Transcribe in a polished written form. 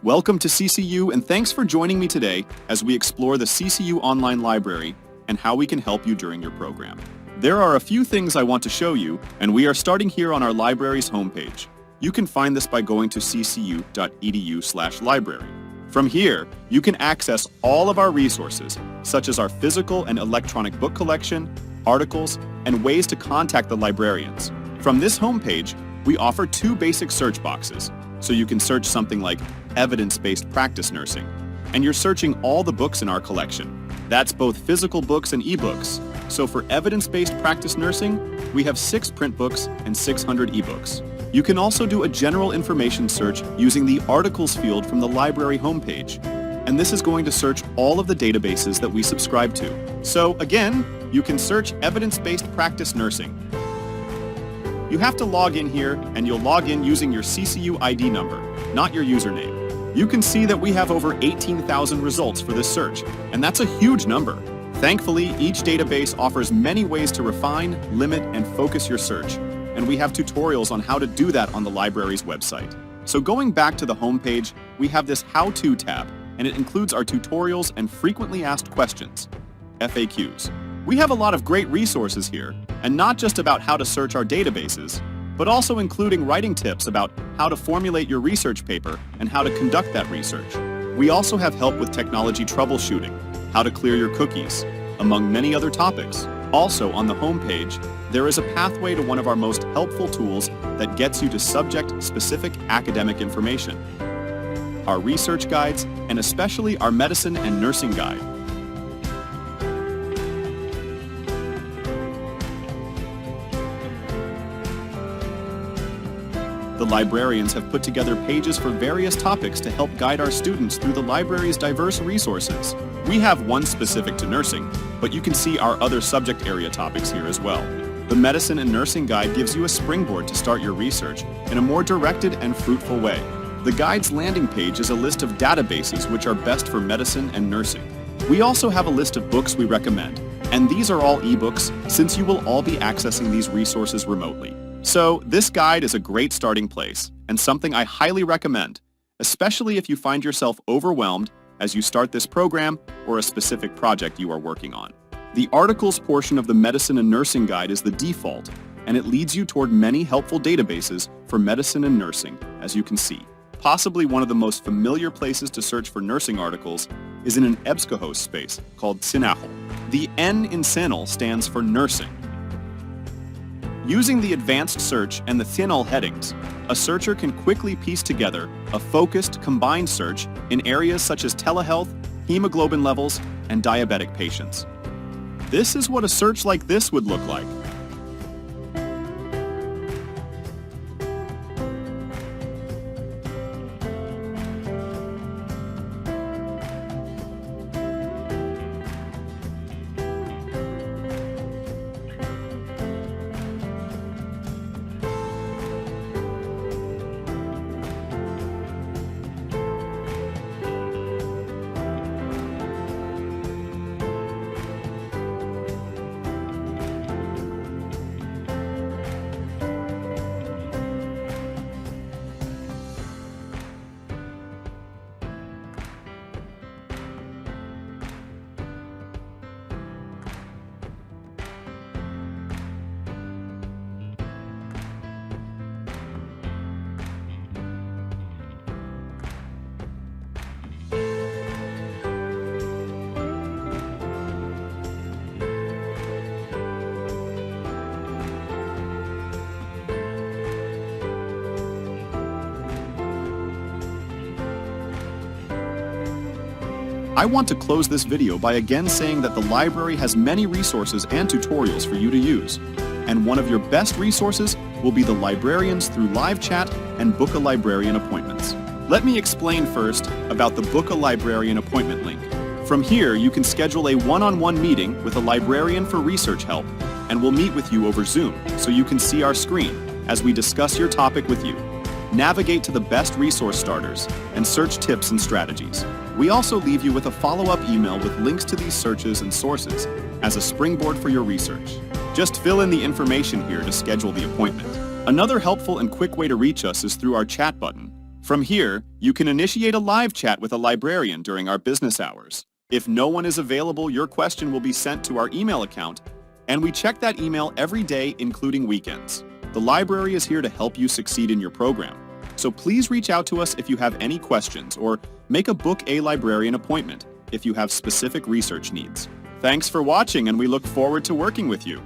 Welcome to CCU and thanks for joining me today as we explore the CCU online library and how we can help you during your program. There are a few things I want to show you, and we are starting here on our library's homepage. You can find this by going to ccu.edu/library. From here, you can access all of our resources, such as our physical and electronic book collection, articles, and ways to contact the librarians. From this homepage, we offer two basic search boxes, so you can search something like evidence-based practice nursing, and you're searching all the books in our collection. That's both physical books and ebooks. So for evidence-based practice nursing, we have 6 print books and 600 ebooks. You can also do a general information search using the articles field from the library homepage, and this is going to search all of the databases that we subscribe to. So again, you can search evidence-based practice nursing. You have to log in here, and you'll log in using your CCU ID number, not your username. You can see that we have over 18,000 results for this search, and that's a huge number. Thankfully, each database offers many ways to refine, limit, and focus your search, and we have tutorials on how to do that on the library's website. So going back to the homepage, we have this How-To tab, and it includes our tutorials and frequently asked questions, FAQs. We have a lot of great resources here, and not just about how to search our databases, but also including writing tips about how to formulate your research paper and how to conduct that research. We also have help with technology troubleshooting, how to clear your cookies, among many other topics. Also on the homepage, there is a pathway to one of our most helpful tools that gets you to subject-specific academic information, our research guides, and especially our medicine and nursing guide. The librarians have put together pages for various topics to help guide our students through the library's diverse resources. We have one specific to nursing, but you can see our other subject area topics here as well. The Medicine and Nursing Guide gives you a springboard to start your research in a more directed and fruitful way. The guide's landing page is a list of databases which are best for medicine and nursing. We also have a list of books we recommend, and these are all ebooks since you will all be accessing these resources remotely. So this guide is a great starting place and something I highly recommend, especially if you find yourself overwhelmed as you start this program or a specific project you are working on. The articles portion of the Medicine and Nursing Guide is the default, and it leads you toward many helpful databases for medicine and nursing, as you can see. Possibly one of the most familiar places to search for nursing articles is in an EBSCOhost space called CCU. The N in CCU stands for nursing. Using the advanced search and the CCU headings, a searcher can quickly piece together a focused, combined search in areas such as telehealth, hemoglobin levels, and diabetic patients. This is what a search like this would look like. I want to close this video by again saying that the library has many resources and tutorials for you to use. And one of your best resources will be the Librarians Through Live Chat and Book a Librarian appointments. Let me explain first about the Book a Librarian appointment link. From here, you can schedule a one-on-one meeting with a librarian for research help, and we'll meet with you over Zoom so you can see our screen as we discuss your topic with you. Navigate to the best resource starters and search tips and strategies. We also leave you with a follow-up email with links to these searches and sources as a springboard for your research. Just fill in the information here to schedule the appointment. Another helpful and quick way to reach us is through our chat button. From here, you can initiate a live chat with a librarian during our business hours. If no one is available, your question will be sent to our email account, and we check that email every day, including weekends. The library is here to help you succeed in your program. So please reach out to us if you have any questions, or make a Book a Librarian appointment if you have specific research needs. Thanks for watching, and we look forward to working with you.